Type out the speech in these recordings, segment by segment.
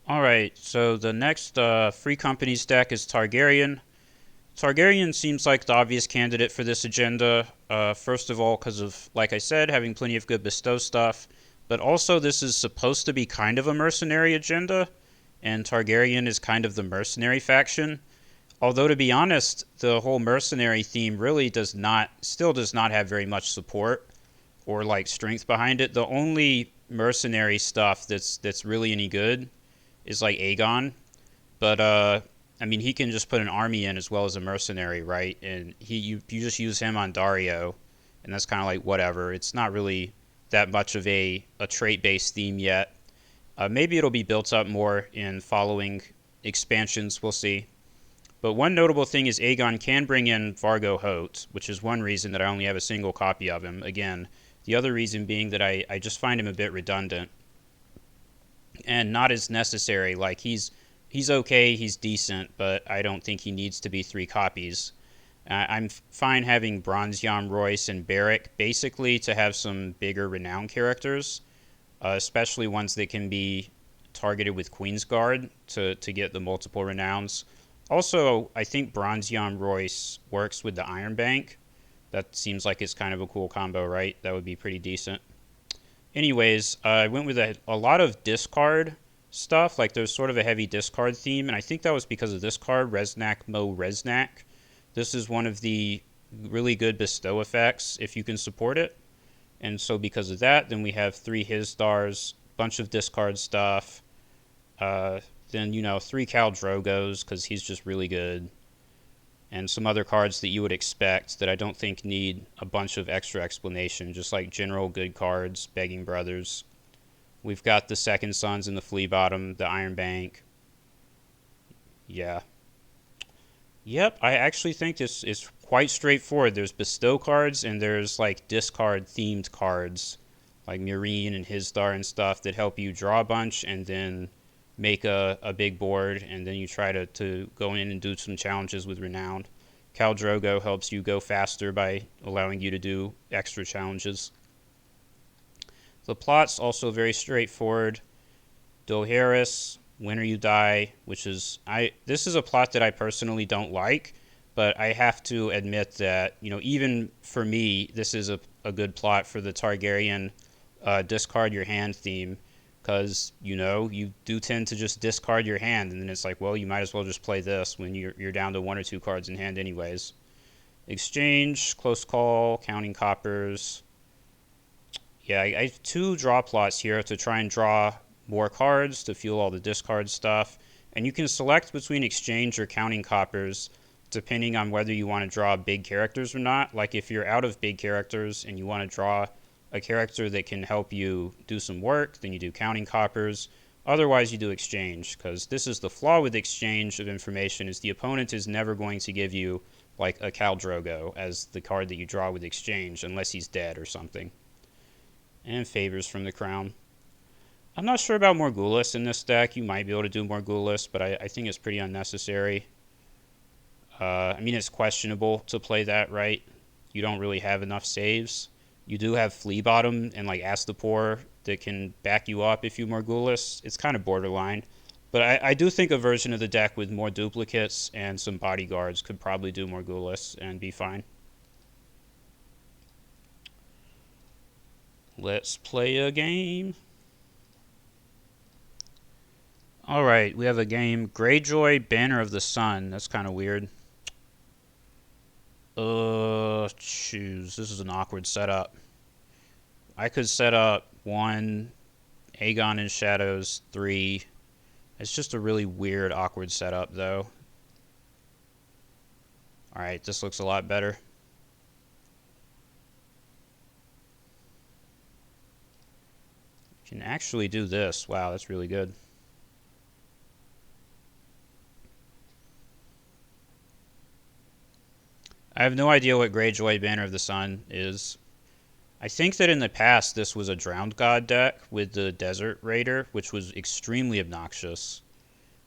Alright, so the next Free Companies deck is Targaryen. Targaryen seems like the obvious candidate for this agenda. First of all, because of, like I said, having plenty of good bestow stuff, but also this is supposed to be kind of a mercenary agenda, and Targaryen is kind of the mercenary faction. Although, to be honest, the whole mercenary theme really still does not have very much support or like strength behind it. The only mercenary stuff that's really any good is like Aegon, but I mean, he can just put an army in as well as a mercenary, right? And you just use him on Dario, and that's kind of like whatever. It's not really that much of a trait based theme yet. Maybe it'll be built up more in following expansions. We'll see. But one notable thing is Aegon can bring in Vargo Hoat, which is one reason that I only have a single copy of him. Again, the other reason being that I just find him a bit redundant and not as necessary. Like he's okay, he's decent, but I don't think he needs to be three copies. I'm fine having Bronze Royce and Barrack basically to have some bigger renown characters, especially ones that can be targeted with Queensguard to get the multiple renowns. Also, I think Bronze Royce works with the Iron Bank. That seems like it's kind of a cool combo, right? That would be pretty decent. Anyways, I went with a lot of discard stuff. Like there's sort of a heavy discard theme, and I think that was because of this card, Resnack Mo Resnack. This is one of the really good bestow effects if you can support it. And so because of that, then we have three his stars, bunch of discard stuff. Then three Khal Drogos because he's just really good, and some other cards that you would expect that I don't think need a bunch of extra explanation, just like general good cards, Begging Brothers. We've got the Second Sons in the Flea Bottom, the Iron Bank. Yeah. Yep, I actually think this is quite straightforward. There's bestow cards and there's like discard themed cards like Murine and Hisdar and stuff that help you draw a bunch and then make a big board, and then you try to go in and do some challenges with Renowned. Khal Drogo helps you go faster by allowing you to do extra challenges. The plot's also very straightforward. Dohaeris, Winter You Die, which is this is a plot that I personally don't like, but I have to admit that, even for me, this is a good plot for the Targaryen discard your hand theme, because you do tend to just discard your hand, and then it's like, well, you might as well just play this when you're down to one or two cards in hand anyways. Exchange, close call, counting coppers. Yeah, I have two draw plots here to try and draw more cards to fuel all the discard stuff, and you can select between exchange or counting coppers depending on whether you want to draw big characters or not. Like if you're out of big characters and you want to draw a character that can help you do some work, then you do counting coppers. Otherwise, you do exchange, because this is the flaw with exchange of information, is the opponent is never going to give you like a Khal Drogo as the card that you draw with exchange unless he's dead or something. And favors from the crown. I'm not sure about Morghulis in this deck. You might be able to do Morghulis, but I think it's pretty unnecessary. I mean, it's questionable to play that, right? You don't really have enough saves. You do have Flea Bottom and like Astapor that can back you up if you Morghulis. It's kind of borderline. But I do think a version of the deck with more duplicates and some bodyguards could probably do Morghulis and be fine. Let's play a game. Alright, we have a game, Greyjoy, Banner of the Sun. That's kind of weird. Choose. This is an awkward setup. I could set up 1, Aegon in Shadows, 3. It's just a really weird, awkward setup, though. Alright, this looks a lot better. You can actually do this. Wow, that's really good. I have no idea what Greyjoy Banner of the Sun is. I think that in the past this was a Drowned God deck with the Desert Raider, which was extremely obnoxious.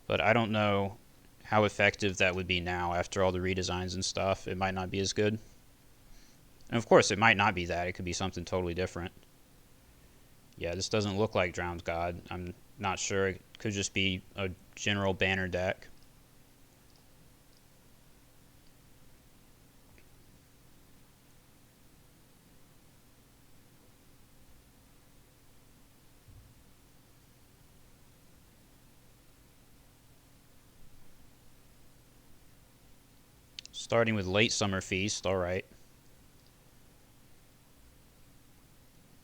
But I don't know how effective that would be now after all the redesigns and stuff. It might not be as good. And of course, it might not be that. It could be something totally different. Yeah, this doesn't look like Drowned God. I'm not sure. Could just be a general banner deck. Starting with Late Summer Feast, alright.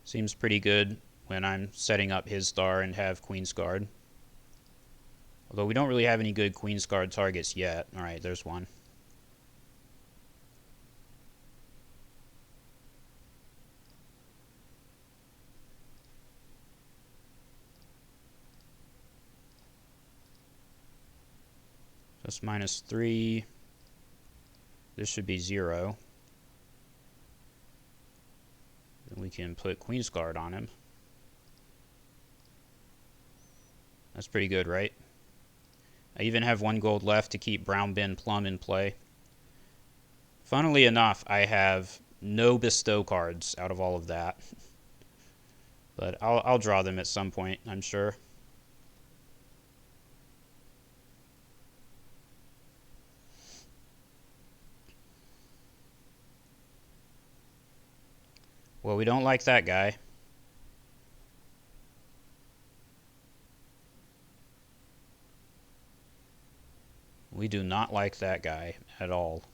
Seems pretty good when I'm setting up his star and have Queensguard. Although we don't really have any good Queensguard targets yet. Alright, there's one. That's -3. This should be 0. Then we can put Queensguard on him. That's pretty good, right? I even have 1 gold left to keep Brown Ben Plum in play. Funnily enough, I have no bestow cards out of all of that. But I'll draw them at some point, I'm sure. Well, we don't like that guy. We do not like that guy at all.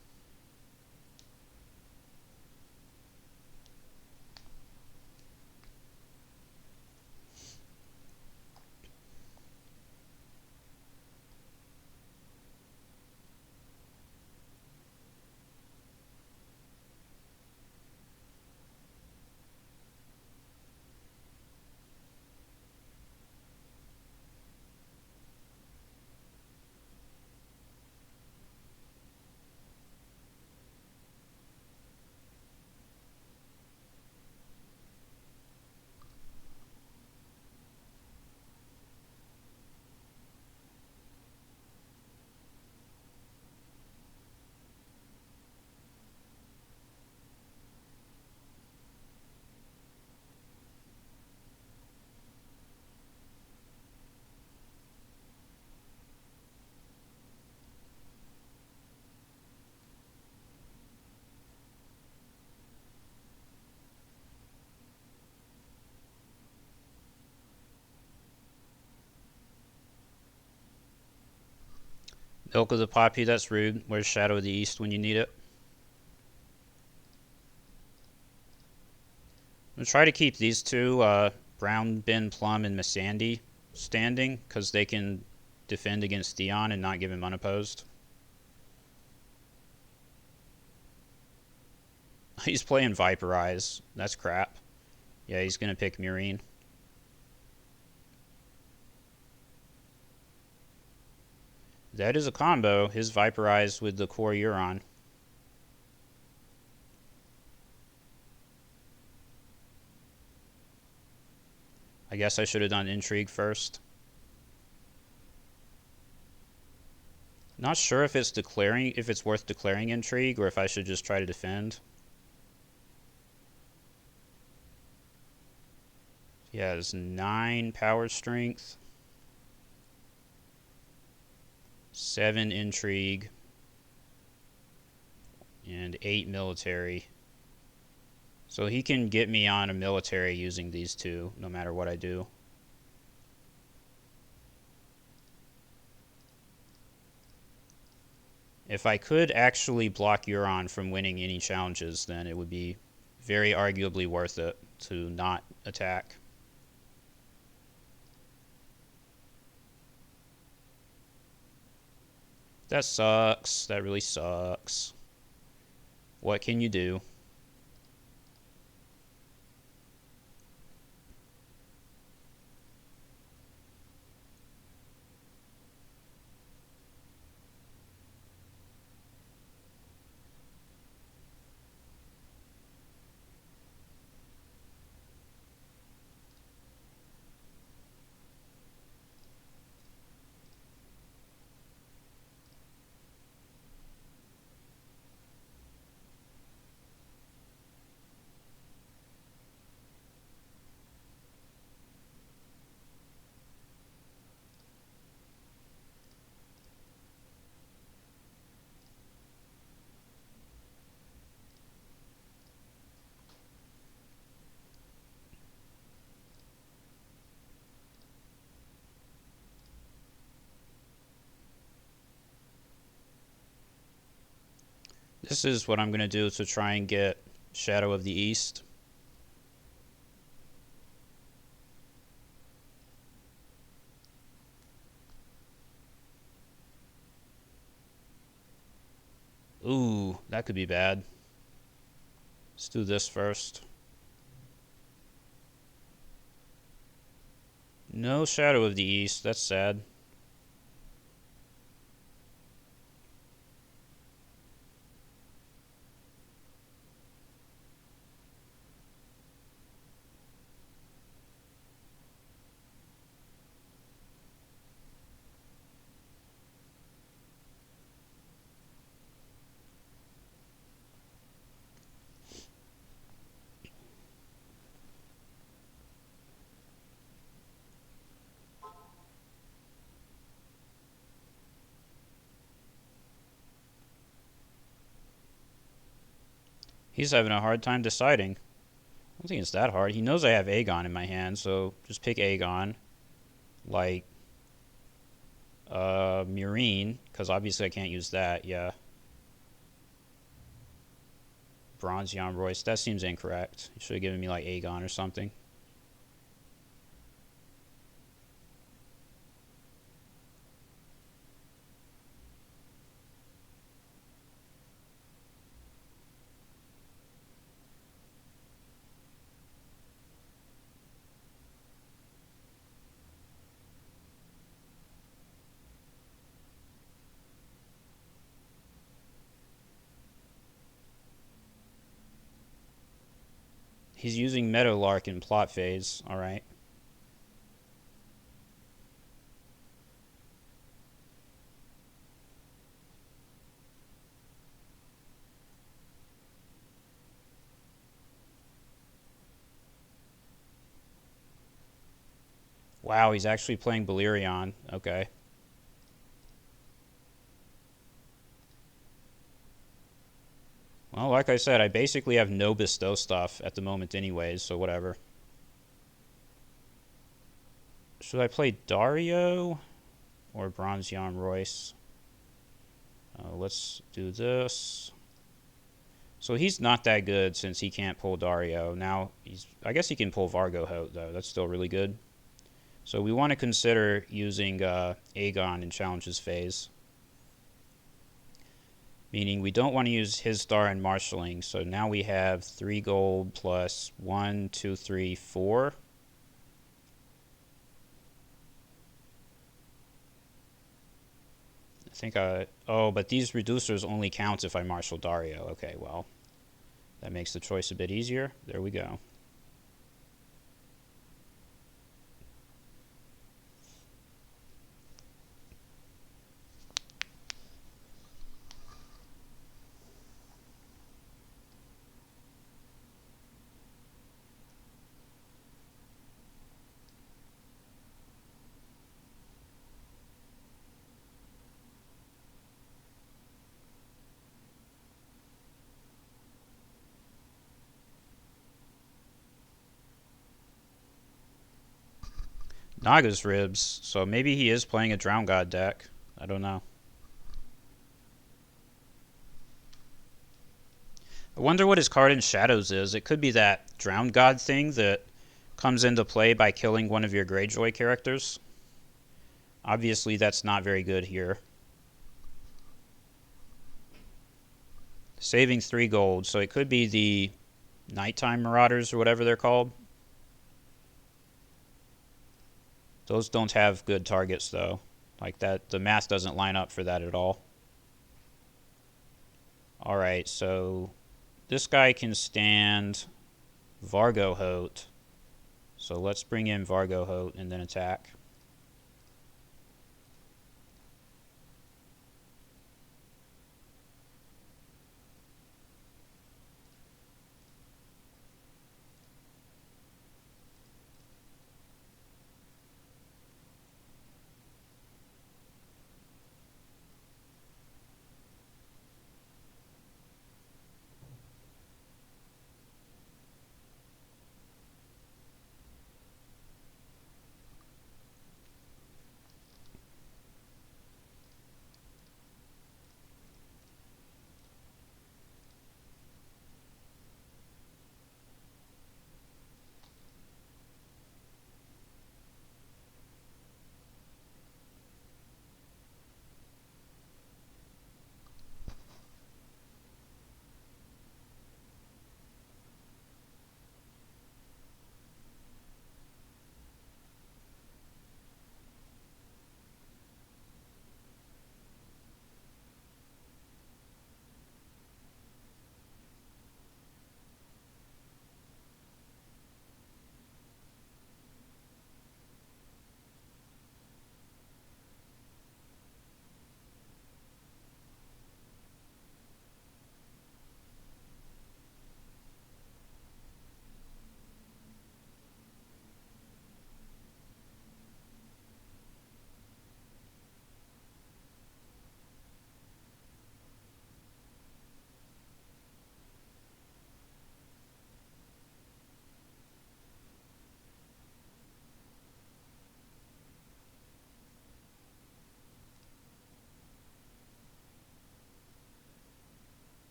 Milk of the Poppy, that's rude. Where's Shadow of the East when you need it? I'm going to try to keep these two, Brown, Ben, Plum, and Missandei, standing, because they can defend against Theon and not give him unopposed. He's playing Viperize. That's crap. Yeah, he's going to pick Murine. That is a combo. His Viperize with the core Euron. I guess I should have done Intrigue first. Not sure if it's worth declaring Intrigue or if I should just try to defend. He has 9 power strength, 7 intrigue, and 8 military. So he can get me on a military using these two, no matter what I do. If I could actually block Euron from winning any challenges, then it would be very arguably worth it to not attack. That sucks. That really sucks. What can you do? This is what I'm going to do to try and get Shadow of the East. Ooh, that could be bad. Let's do this first. No Shadow of the East. That's sad. He's having a hard time deciding. I don't think it's that hard. He knows I have Aegon in my hand, so just pick Aegon. Like, Murine, because obviously I can't use that, yeah. Bronze Jan Royce, that seems incorrect. You should have given me, like, Aegon or something. He's using Meadowlark in plot phase, alright. Wow, he's actually playing Balerion. Okay. Well, like I said, I basically have no bestow stuff at the moment anyways, so whatever. Should I play Dario or Bronze Jan Royce? Let's do this. So he's not that good since he can't pull Dario. Now, I guess he can pull Vargo Hoat, though. That's still really good. So we want to consider using Aegon in Challenges phase. Meaning we don't want to use his star in marshalling. So now we have 3 gold plus 1, 2, 3, 4. I think oh, but these reducers only count if I marshal Dario. Okay, well, that makes the choice a bit easier. There we go. Naga's Ribs, so maybe he is playing a Drown God deck. I don't know. I wonder what his card in Shadows is. It could be that Drown God thing that comes into play by killing one of your Greyjoy characters. Obviously, that's not very good here. Saving 3 gold, so it could be the Nighttime Marauders or whatever they're called. Those don't have good targets, though. Like that, the math doesn't line up for that at all. Alright, so this guy can stand Vargo Hoat. So let's bring in Vargo Hoat and then attack.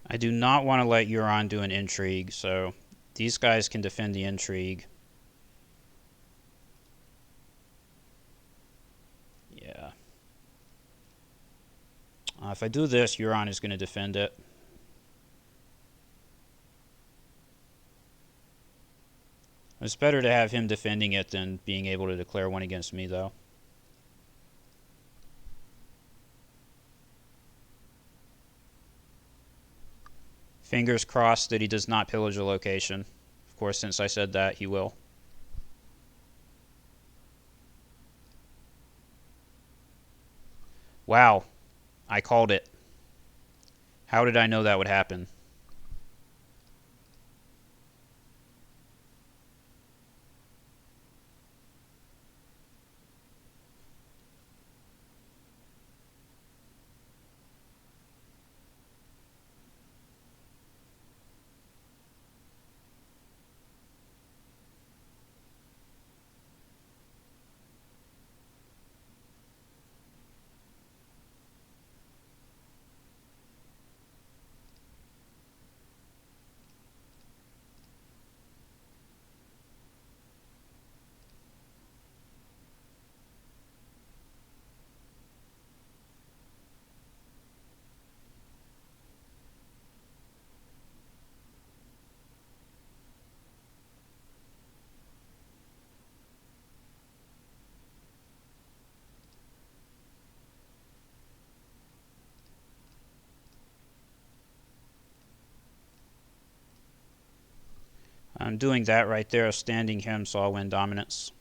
I do not want to let Euron do an intrigue, so these guys can defend the intrigue. Yeah. If I do this, Euron is going to defend it. It's better to have him defending it than being able to declare one against me, though. Fingers crossed that he does not pillage a location. Of course, since I said that, he will. Wow. I called it. How did I know that would happen? I'm doing that right there, standing him so I'll win dominance.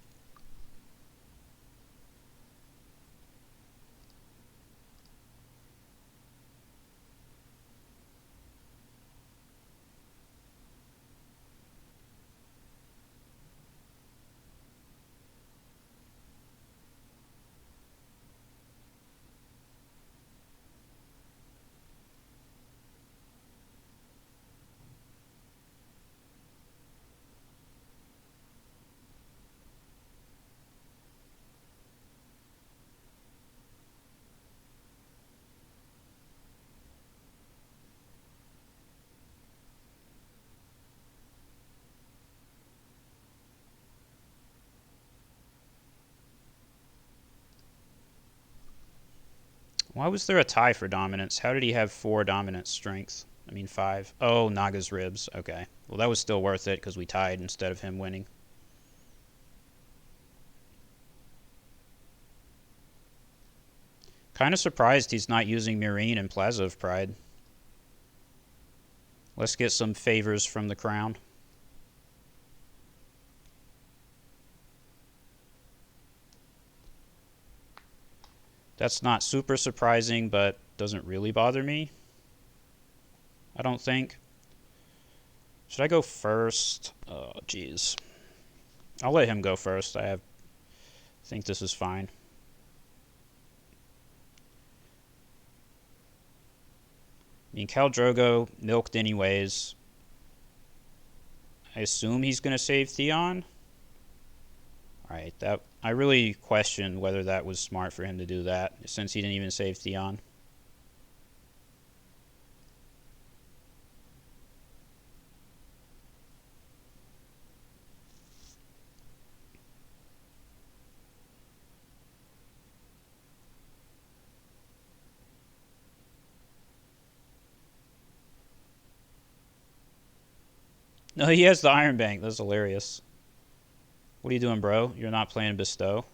Why was there a tie for dominance? How did he have 4 dominance strength? I mean 5. Oh, Naga's ribs. Okay. Well, that was still worth it because we tied instead of him winning. Kind of surprised he's not using Meereen and Plaza of Pride. Let's get some favors from the crown. That's not super surprising, but doesn't really bother me. I don't think. Should I go first? Oh, jeez. I'll let him go first. I think this is fine. I mean, Khal Drogo milked anyways. I assume he's going to save Theon. Alright, that I really question whether that was smart for him to do that, since he didn't even save Theon. No, he has the Iron Bank. That's hilarious. What are you doing, bro? You're not playing Bestow?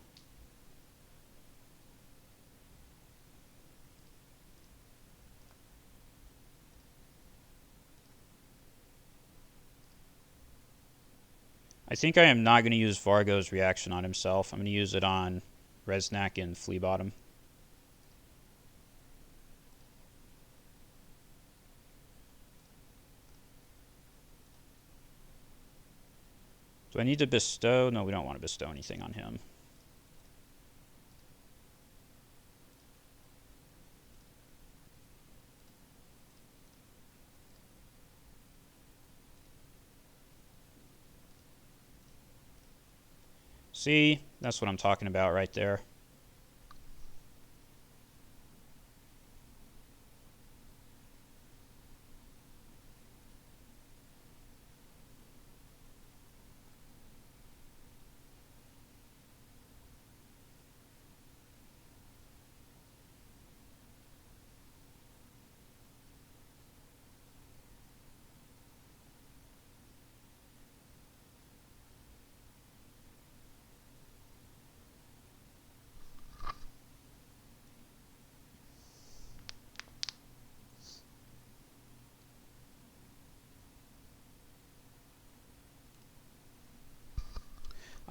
I think I am not going to use Vargo's reaction on himself. I'm going to use it on Resnack and Fleabottom. Do I need to bestow? No, we don't want to bestow anything on him. See? That's what I'm talking about right there.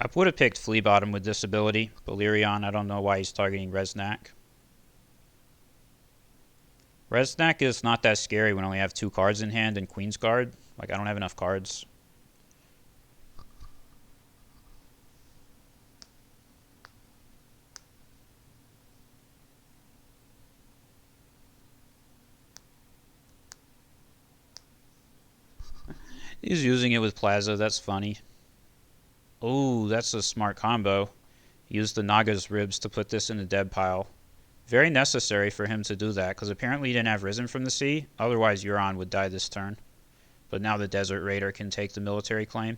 I would have picked Flea Bottom with this ability. Balerion, I don't know why he's targeting Resnac. Resnac is not that scary when I only have 2 cards in hand and Queen's Guard. Like, I don't have enough cards. He's using it with Plaza, that's funny. Oh, that's a smart combo. He used the Naga's Ribs to put this in the dead pile. Very necessary for him to do that, because apparently he didn't have Risen from the Sea. Otherwise, Euron would die this turn. But now the Desert Raider can take the military claim.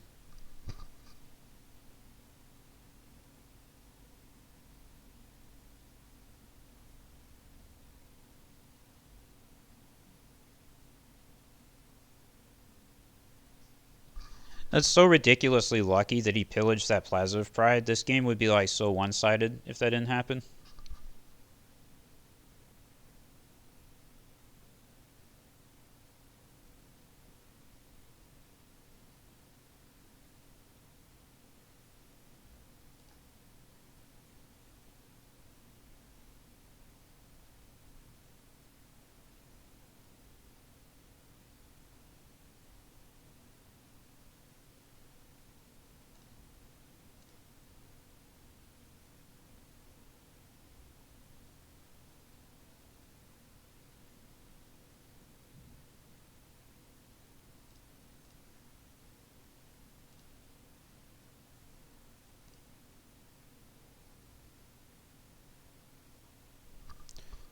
That's so ridiculously lucky that he pillaged that Plaza of Pride. This game would be like so one-sided if that didn't happen.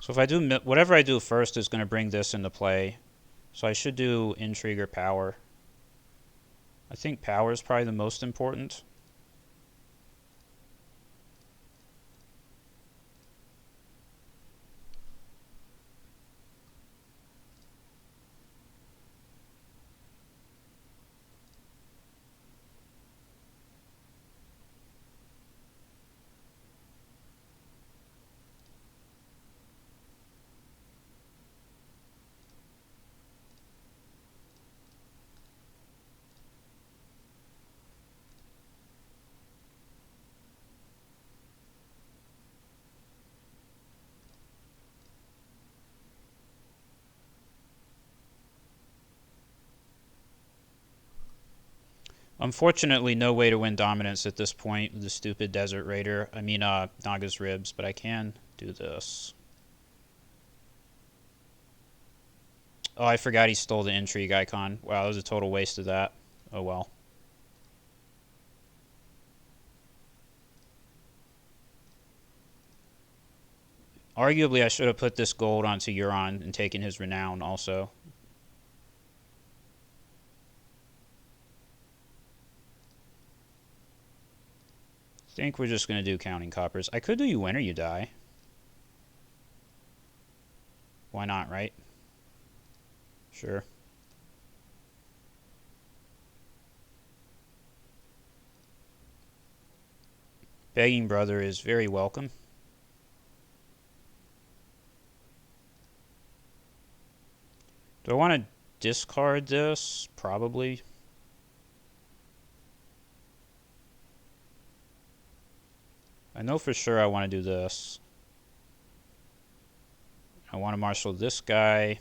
So if I do whatever I do first is going to bring this into play. So I should do Intrigue or Power. I think Power is probably the most important. Unfortunately, no way to win dominance at this point with the stupid Desert Raider. I mean, Naga's Ribs, but I can do this. Oh, I forgot he stole the Intrigue icon. Wow, that was a total waste of that. Oh well. Arguably, I should have put this gold onto Euron and taken his renown also. I think we're just going to do counting coppers. I could do you win or you die. Why not, right? Sure. Begging Brother is very welcome. Do I want to discard this? Probably. I know for sure I want to do this. I want to marshal this guy.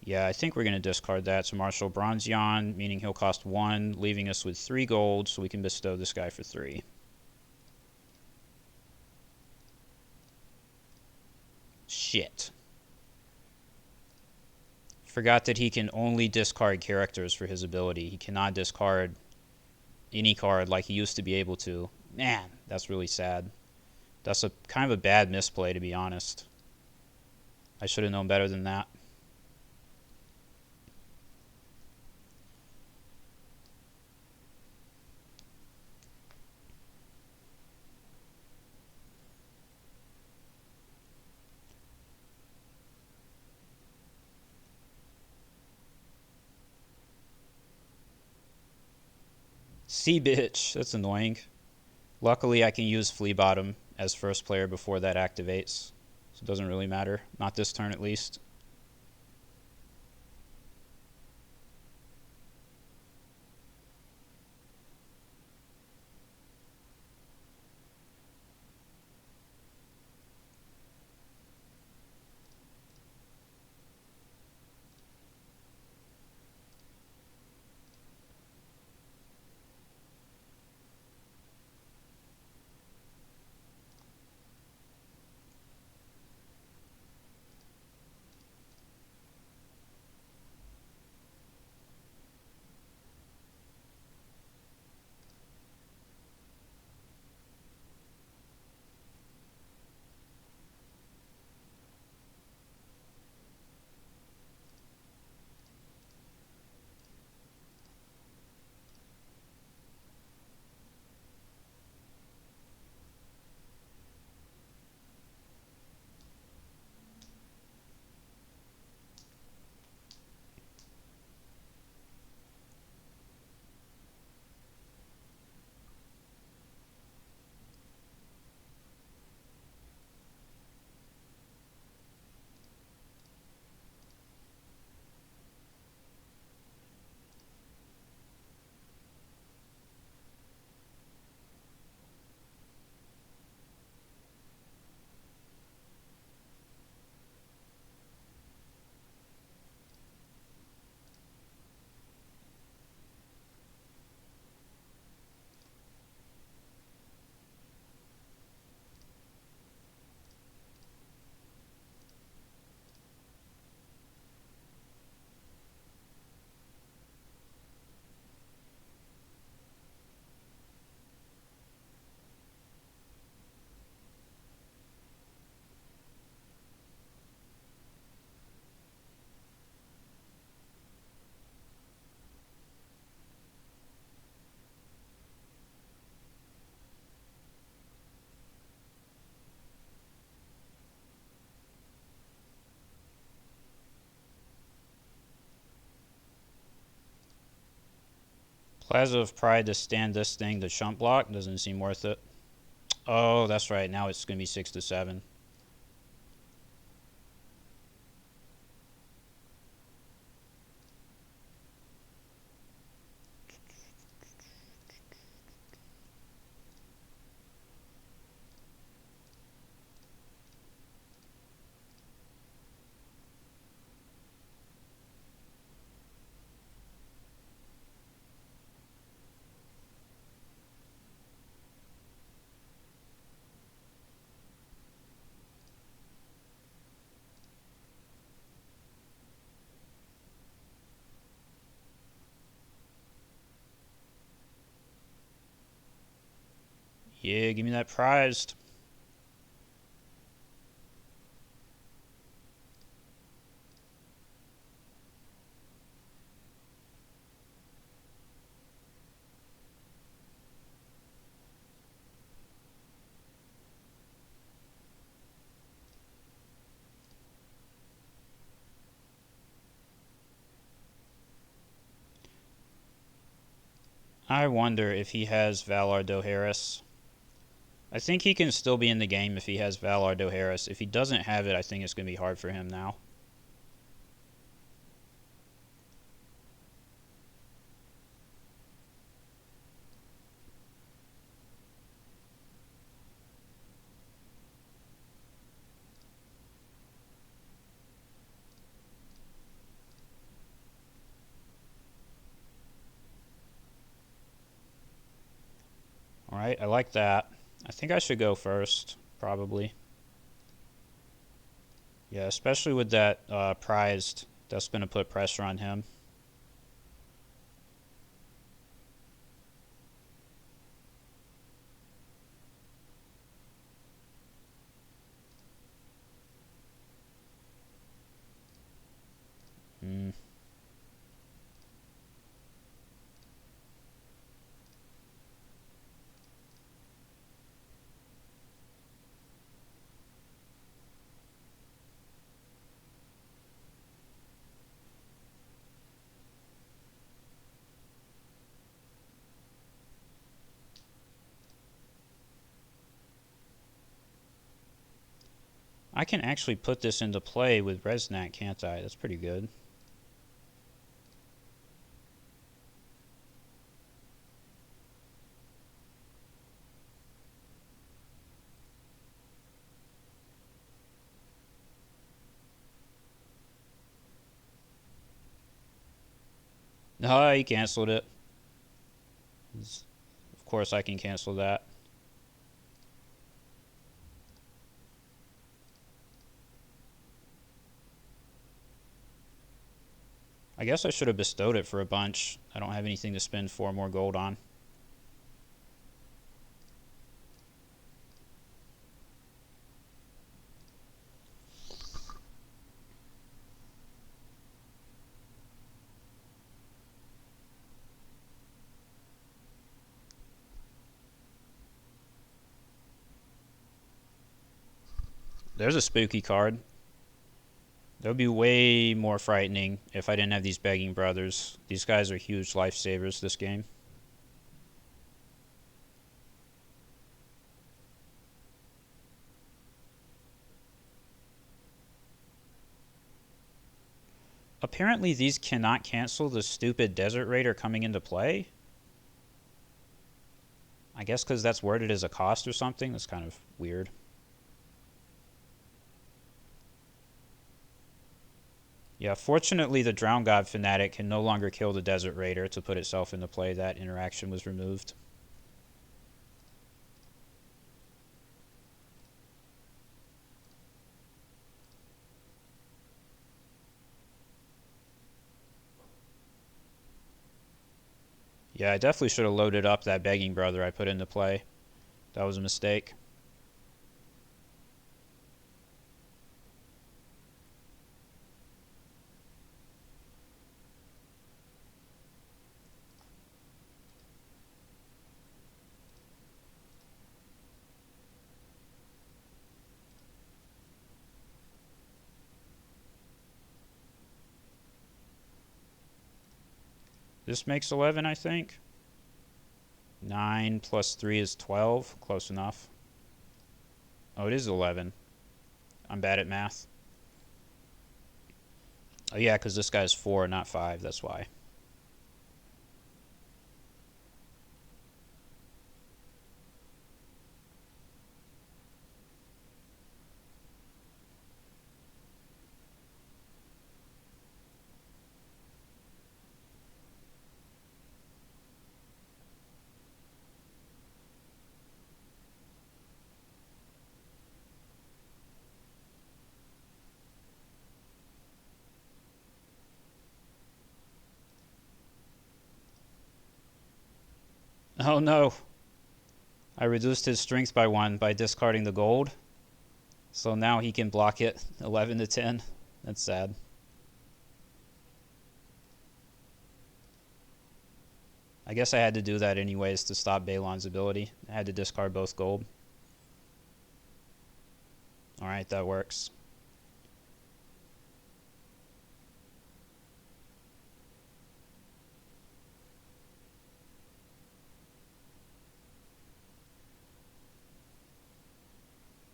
Yeah, I think we're going to discard that to marshal Bronzeon, meaning he'll cost 1, leaving us with 3 gold, so we can bestow this guy for 3. Shit. Forgot that he can only discard characters for his ability. He cannot discard any card like he used to be able to. Man, that's really sad. That's a kind of a bad misplay, to be honest. I should have known better than that. See, bitch. That's annoying. Luckily, I can use Flea Bottom as first player before that activates. So it doesn't really matter. Not this turn, at least. Plaza of Pride to stand this thing, the chump block, doesn't seem worth it. Oh, that's right. Now it's going to be 6 to 7. Yeah, give me that prized. I wonder if he has Valar Dohaeris. I think he can still be in the game if he has Valar Dohaeris. If he doesn't have it, I think it's going to be hard for him now. Alright, I like that. I think I should go first, probably. Yeah, especially with that prized. That's going to put pressure on him. Mm. I can actually put this into play with Resnat, can't I? That's pretty good. No, he canceled it. Of course I can cancel that. I guess I should have bestowed it for a bunch. I don't have anything to spend 4 more gold on. There's a spooky card. That would be way more frightening if I didn't have these begging brothers. These guys are huge lifesavers this game. Apparently these cannot cancel the stupid Desert Raider coming into play. I guess because that's worded as a cost or something. That's kind of weird. Yeah, fortunately the Drown God Fanatic can no longer kill the Desert Raider to put itself into play. That interaction was removed. Yeah, I definitely should have loaded up that Begging Brother I put into play. That was a mistake. This makes 11, I think. 9 plus 3 is 12. Close enough. Oh, it is 11. I'm bad at math. Oh, yeah, because this guy's 4, not 5. That's why. Oh, no. I reduced his strength by 1 by discarding the gold. So now he can block it 11 to 10. That's sad. I guess I had to do that anyways to stop Balon's ability. I had to discard both gold. Alright, that works.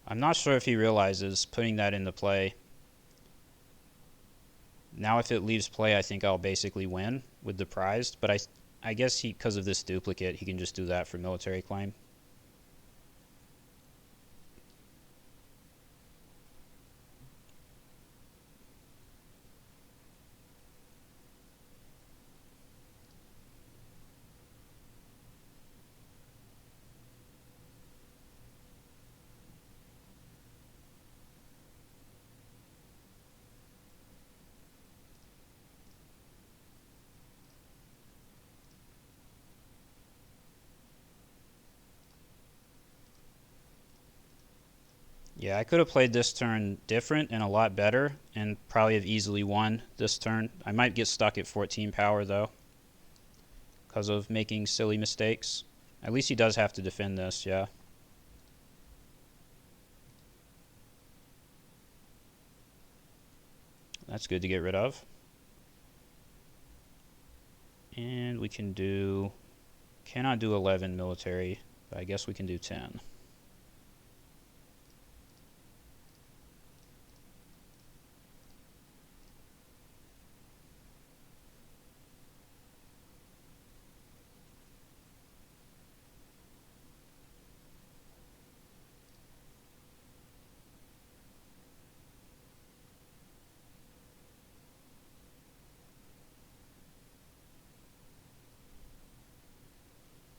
I'm not sure if he realizes putting that into play. Now if it leaves play, I think I'll basically win with the prize. But I guess because of this duplicate, he can just do that for military claim. Yeah, I could have played this turn different and a lot better and probably have easily won this turn. I might get stuck at 14 power though because of making silly mistakes. At least he does have to defend this, yeah. That's good to get rid of. And we can do... Cannot do 11 military, but I guess we can do 10.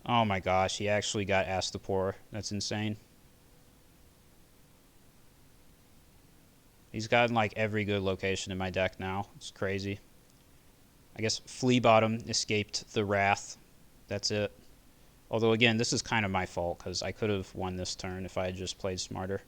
Oh my gosh, he actually got Astapor. That's insane. He's gotten like every good location in my deck now. It's crazy. I guess Flea Bottom escaped the wrath. That's it. Although again, this is kind of my fault because I could have won this turn if I had just played smarter.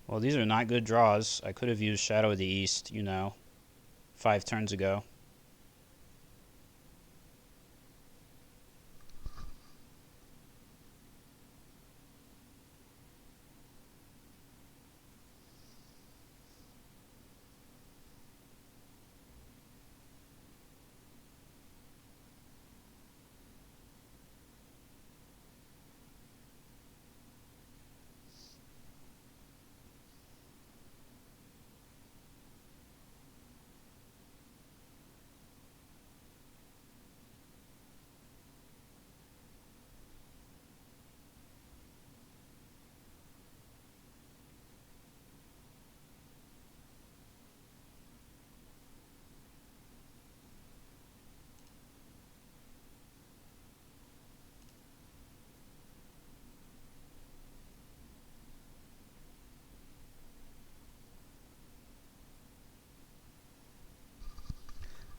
Well, these are not good draws. I could have used Shadow of the East, 5 turns ago.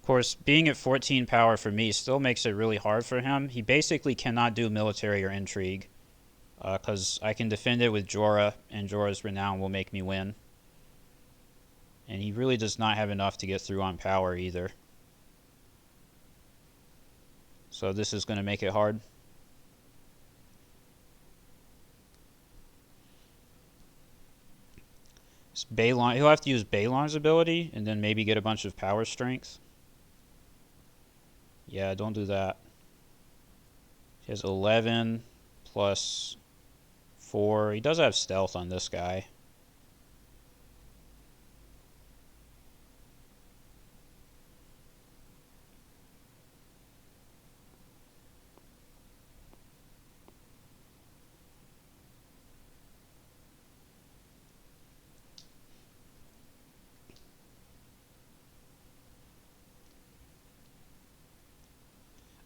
course, being at 14 power for me still makes it really hard for him. He basically cannot do military or intrigue, because I can defend it with Jorah, and Jorah's renown will make me win. And he really does not have enough to get through on power either. So this is going to make it hard. Balon, he'll have to use Balon's ability and then maybe get a bunch of power strength. Yeah, don't do that. He has 11 plus 4. He does have stealth on this guy.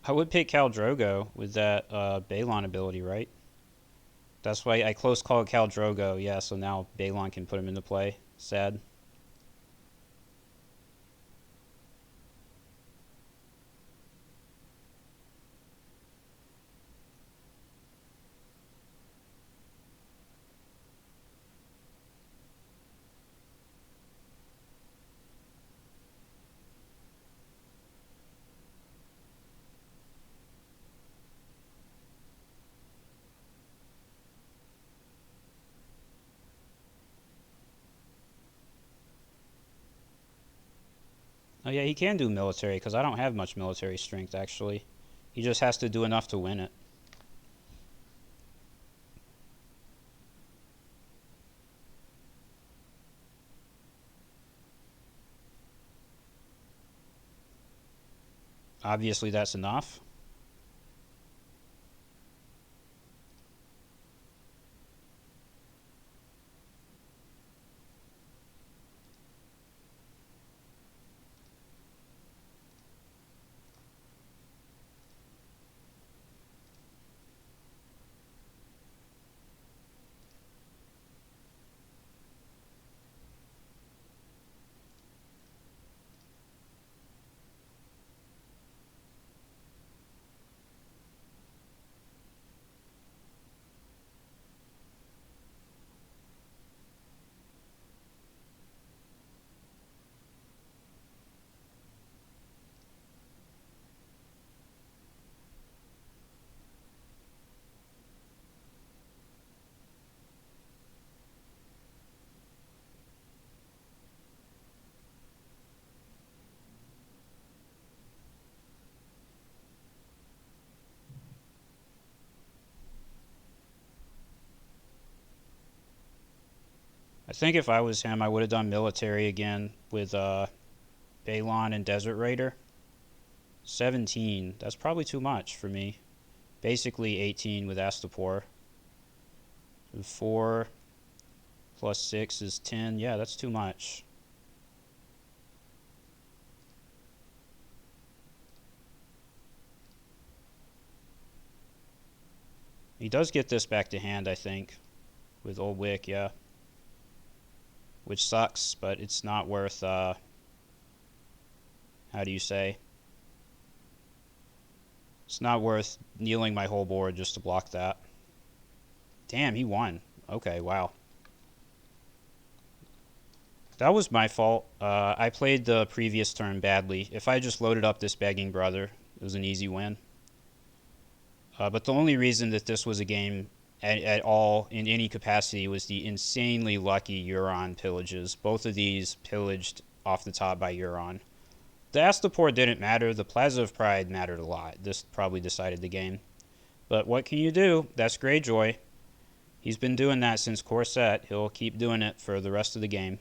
I would pick Khal Drogo with that Balon ability, right? That's why I close called Khal Drogo. Yeah, so now Balon can put him into play. Sad. Oh yeah, he can do military because I don't have much military strength actually. He just has to do enough to win it. Obviously that's enough. I think if I was him, I would have done military again with Balon and Desert Raider. 17. That's probably too much for me. Basically 18 with Astapor. 4 plus 6 is 10. Yeah, that's too much. He does get this back to hand, I think, with Old Wick, yeah. Which sucks, but it's not worth, how do you say? It's not worth kneeling my whole board just to block that. Damn, he won. Okay, wow. That was my fault. I played the previous turn badly. If I just loaded up this Begging Brother, it was an easy win. But the only reason that this was a game at all in any capacity was the insanely lucky Euron pillages. Both of these pillaged off the top by Euron. The Astapor didn't matter. The Plaza of Pride mattered a lot. This probably decided the game. But what can you do? That's Greyjoy. He's been doing that since core set. He'll keep doing it for the rest of the game.